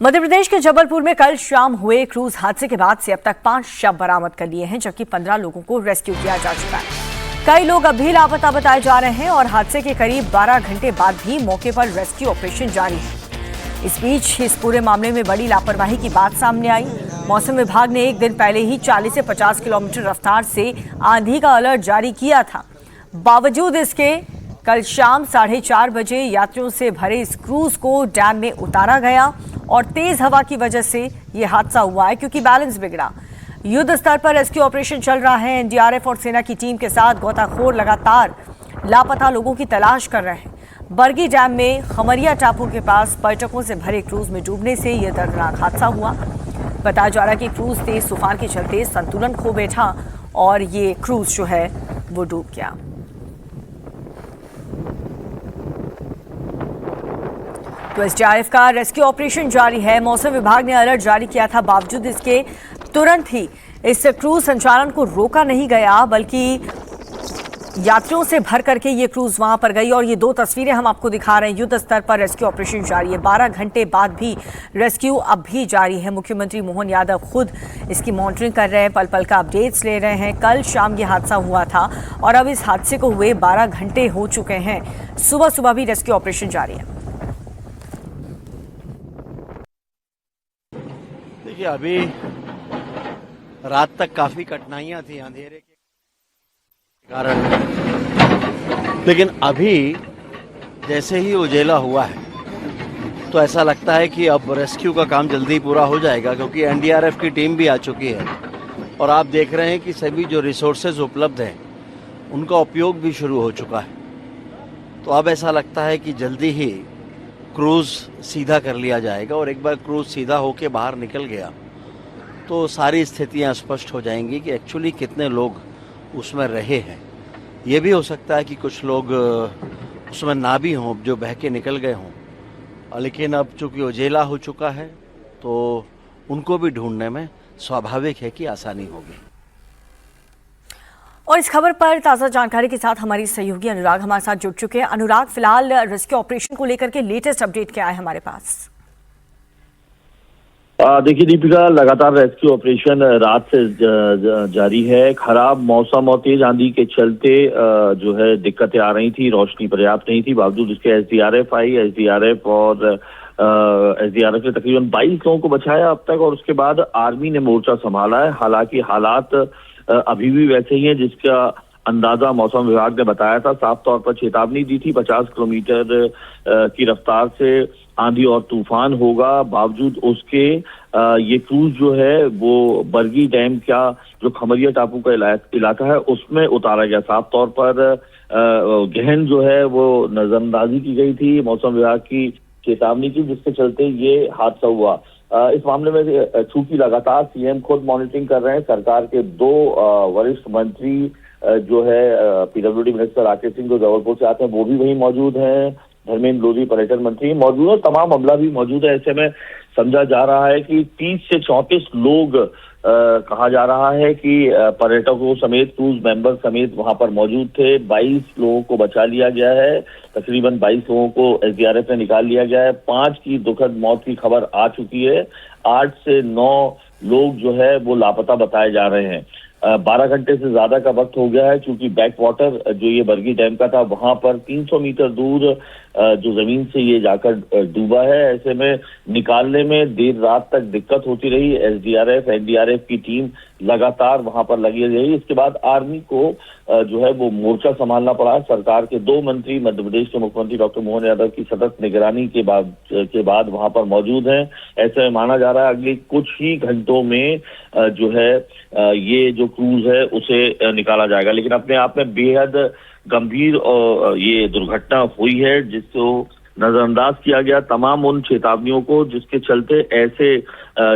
मध्य प्रदेश के जबलपुर में कल शाम हुए क्रूज हादसे के बाद से अब तक 5 शव बरामद कर लिए हैं, जबकि 15 लोगों को रेस्क्यू किया जा चुका है। कई लोग अब भी लापता बताए जा रहे हैं और हादसे के करीब 12 घंटे बाद भी मौके पर रेस्क्यू ऑपरेशन जारी है। इस बीच इस पूरे मामले में बड़ी लापरवाही की बात सामने आई। मौसम विभाग ने एक दिन पहले ही 40 से 50 किलोमीटर रफ्तार से आंधी का अलर्ट जारी किया था। बावजूद इसके कल शाम 4:30 बजे यात्रियों से भरे इस क्रूज को डैम में उतारा गया और तेज हवा की वजह से यह हादसा हुआ है, क्योंकि बैलेंस बिगड़ा। युद्ध स्तर पर रेस्क्यू ऑपरेशन चल रहा है। एनडीआरएफ और सेना की टीम के साथ गोताखोर लगातार लापता लोगों की तलाश कर रहे हैं। बरगी डैम में खमरिया टापू के पास पर्यटकों से भरे क्रूज में डूबने से यह दर्दनाक हादसा हुआ। बताया जा रहा है कि क्रूज तेज तूफान के चलते संतुलन खो बैठा और ये क्रूज जो है वो डूब गया। तो एसडीआरएफ का रेस्क्यू ऑपरेशन जारी है। मौसम विभाग ने अलर्ट जारी किया था, बावजूद इसके तुरंत ही इस क्रूज संचालन को रोका नहीं गया, बल्कि यात्रियों से भर करके ये क्रूज वहां पर गई। और ये 2 तस्वीरें हम आपको दिखा रहे हैं। युद्ध स्तर पर रेस्क्यू ऑपरेशन जारी है। 12 घंटे बाद भी रेस्क्यू अब भी जारी है। मुख्यमंत्री मोहन यादव खुद इसकी मॉनिटरिंग कर रहे हैं, पल पल का अपडेट्स ले रहे हैं। कल शाम ये हादसा हुआ था और अब इस हादसे को हुए 12 घंटे हो चुके हैं। सुबह सुबह भी रेस्क्यू ऑपरेशन जारी है। देखिए, अभी रात तक काफी कठिनाइयां थी अंधेरे के कारण, लेकिन अभी जैसे ही उजेला हुआ है तो ऐसा लगता है कि अब रेस्क्यू का काम जल्दी पूरा हो जाएगा, क्योंकि एनडीआरएफ की टीम भी आ चुकी है और आप देख रहे हैं कि सभी जो रिसोर्सेज उपलब्ध हैं उनका उपयोग भी शुरू हो चुका है। तो अब ऐसा लगता है कि जल्दी ही क्रूज सीधा कर लिया जाएगा और एक बार क्रूज सीधा होके बाहर निकल गया तो सारी स्थितियां स्पष्ट हो जाएंगी कि एक्चुअली कितने लोग उसमें रहे हैं। ये भी हो सकता है कि कुछ लोग उसमें ना भी हों, जो बह के निकल गए हों, लेकिन अब चूंकि उजेला हो चुका है तो उनको भी ढूंढने में स्वाभाविक है कि आसानी होगी। और इस खबर पर ताज़ा जानकारी के साथ हमारी सहयोगी अनुराग हमारे साथ जुड़ चुके हैं। अनुराग, फिलहाल रेस्क्यू ऑपरेशन को लेकर के लेटेस्ट अपडेट क्या है हमारे पास? देखिए दीपिका, लगातार रेस्क्यू ऑपरेशन रात से जारी है। खराब मौसम और तेज आंधी के चलते जो है दिक्कतें आ रही थी, रोशनी पर्याप्त नहीं थी। बावजूद इसके एसडीआरएफ आई, एसडीआरएफ ने तकरीबन 22 लोगों को बचाया अब तक और उसके बाद आर्मी ने मोर्चा संभाला है। हालांकि हालात अभी भी वैसे ही हैं जिसका अंदाजा मौसम विभाग ने बताया था। साफ तौर पर चेतावनी दी थी 50 किलोमीटर की रफ्तार से आंधी और तूफान होगा। बावजूद उसके ये क्रूज जो है वो बरगी डैम का जो खमरिया टापू का इलाका है उसमें उतारा गया। साफ तौर पर गहन जो है वो नजरअंदाजी की गई थी मौसम विभाग की चेतावनी की, जिसके चलते ये हादसा हुआ। इस मामले में चूंकि लगातार सीएम खुद मॉनिटरिंग कर रहे हैं, सरकार के 2 वरिष्ठ मंत्री जो है पीडब्ल्यूडी मिनिस्टर राकेश सिंह जो जबलपुर से आते हैं वो भी वहीं मौजूद हैं, धर्मेंद्र लोधी पर्यटन मंत्री मौजूद है, तमाम अमला भी मौजूद है। ऐसे में समझा जा रहा है कि 30 से 34 लोग कहा जा रहा है कि पर्यटकों समेत क्रूज मेंबर समेत वहां पर मौजूद थे। 22 लोगों को बचा लिया गया है। तकरीबन 22 लोगों को एसडीआरएफ ने निकाल लिया गया है। 5 की दुखद मौत की खबर आ चुकी है। 8 से 9 लोग जो है वो लापता बताए जा रहे हैं। 12 घंटे से ज्यादा का वक्त हो गया है, क्योंकि बैक वाटर जो ये बरगी डैम का था वहां पर 300 मीटर दूर जो जमीन से ये जाकर डूबा है। ऐसे में निकालने में देर रात तक दिक्कत होती रही। एसडीआरएफ एनडीआरएफ की टीम लगातार वहां पर लगी रही। इसके बाद आर्मी को जो है वो मोर्चा संभालना पड़ा। सरकार के 2 मंत्री मध्य प्रदेश के मुख्यमंत्री डॉक्टर मोहन यादव की सतत निगरानी के बाद वहां पर मौजूद हैं। ऐसे में माना जा रहा है अगले कुछ ही घंटों में जो है ये जो क्रूज है उसे निकाला जाएगा। लेकिन अपने आप में बेहद गंभीर ये दुर्घटना हुई है, जिसको नजरअंदाज किया गया तमाम उन चेतावनियों को, जिसके चलते ऐसे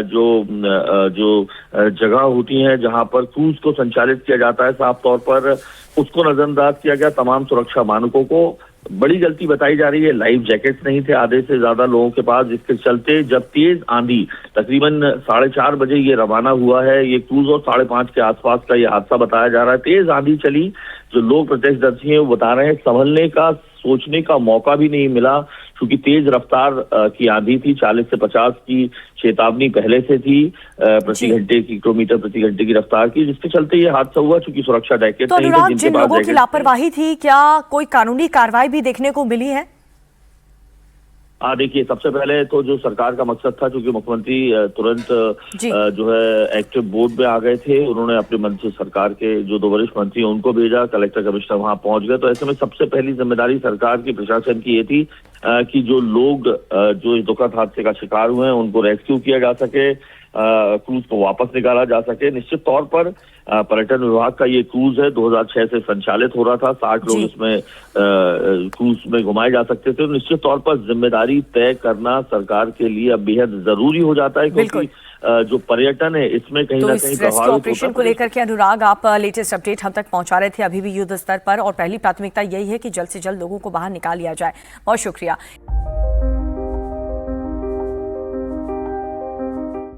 जो जगह होती हैं जहां पर क्रूज को संचालित किया जाता है, साफ तौर पर उसको नजरअंदाज किया गया। तमाम सुरक्षा मानकों को बड़ी गलती बताई जा रही है। लाइफ जैकेट्स नहीं थे आधे से ज्यादा लोगों के पास, जिसके चलते जब तेज आंधी तकरीबन 4:30 बजे ये रवाना हुआ है ये क्रूज और 5:30 के आसपास का ये हादसा बताया जा रहा है। तेज आंधी चली, जो लोग प्रत्यक्षदर्शी हैं वो बता रहे हैं संभलने का सोचने का मौका भी नहीं मिला। क्योंकि तेज रफ्तार की आंधी थी, 40 से 50 की चेतावनी पहले से थी प्रति घंटे की किलोमीटर प्रति घंटे की रफ्तार की, जिसके चलते ये हादसा हुआ। चूंकि सुरक्षा जैकेट तो नहीं थे, अनुराग, जिनके जिन पास लोगों की जैकेट लापरवाही थी, क्या कोई कानूनी कार्रवाई भी देखने को मिली है? देखिए, सबसे पहले तो जो सरकार का मकसद था, क्योंकि मुख्यमंत्री तुरंत जो है एक्टिव बोर्ड में आ गए थे, उन्होंने अपने मंत्री सरकार के जो 2 वरिष्ठ मंत्री हैं उनको भेजा, कलेक्टर कमिश्नर वहां पहुंच गए। तो ऐसे में सबसे पहली जिम्मेदारी सरकार की, प्रशासन की ये थी कि जो लोग जो इस दुखद हादसे का शिकार हुए हैं उनको रेस्क्यू किया जा सके, क्रूज को वापस निकाला जा सके। निश्चित तौर पर पर्यटन विभाग का ये क्रूज है, 2006 से संचालित हो रहा था, 60 लोग इसमें क्रूज में घुमाए जा सकते थे। निश्चित तौर पर जिम्मेदारी तय करना सरकार के लिए अब बेहद जरूरी हो जाता है, क्योंकि जो पर्यटन है इसमें कहीं ना कहीं रेस्क्यू ऑपरेशन को लेकर के अनुराग, आप लेटेस्ट अपडेट हम तक पहुंचा रहे थे, अभी भी युद्ध स्तर पर, और पहली प्राथमिकता यही है कि जल्द से जल्द लोगों को बाहर निकाल लिया जाए। बहुत शुक्रिया।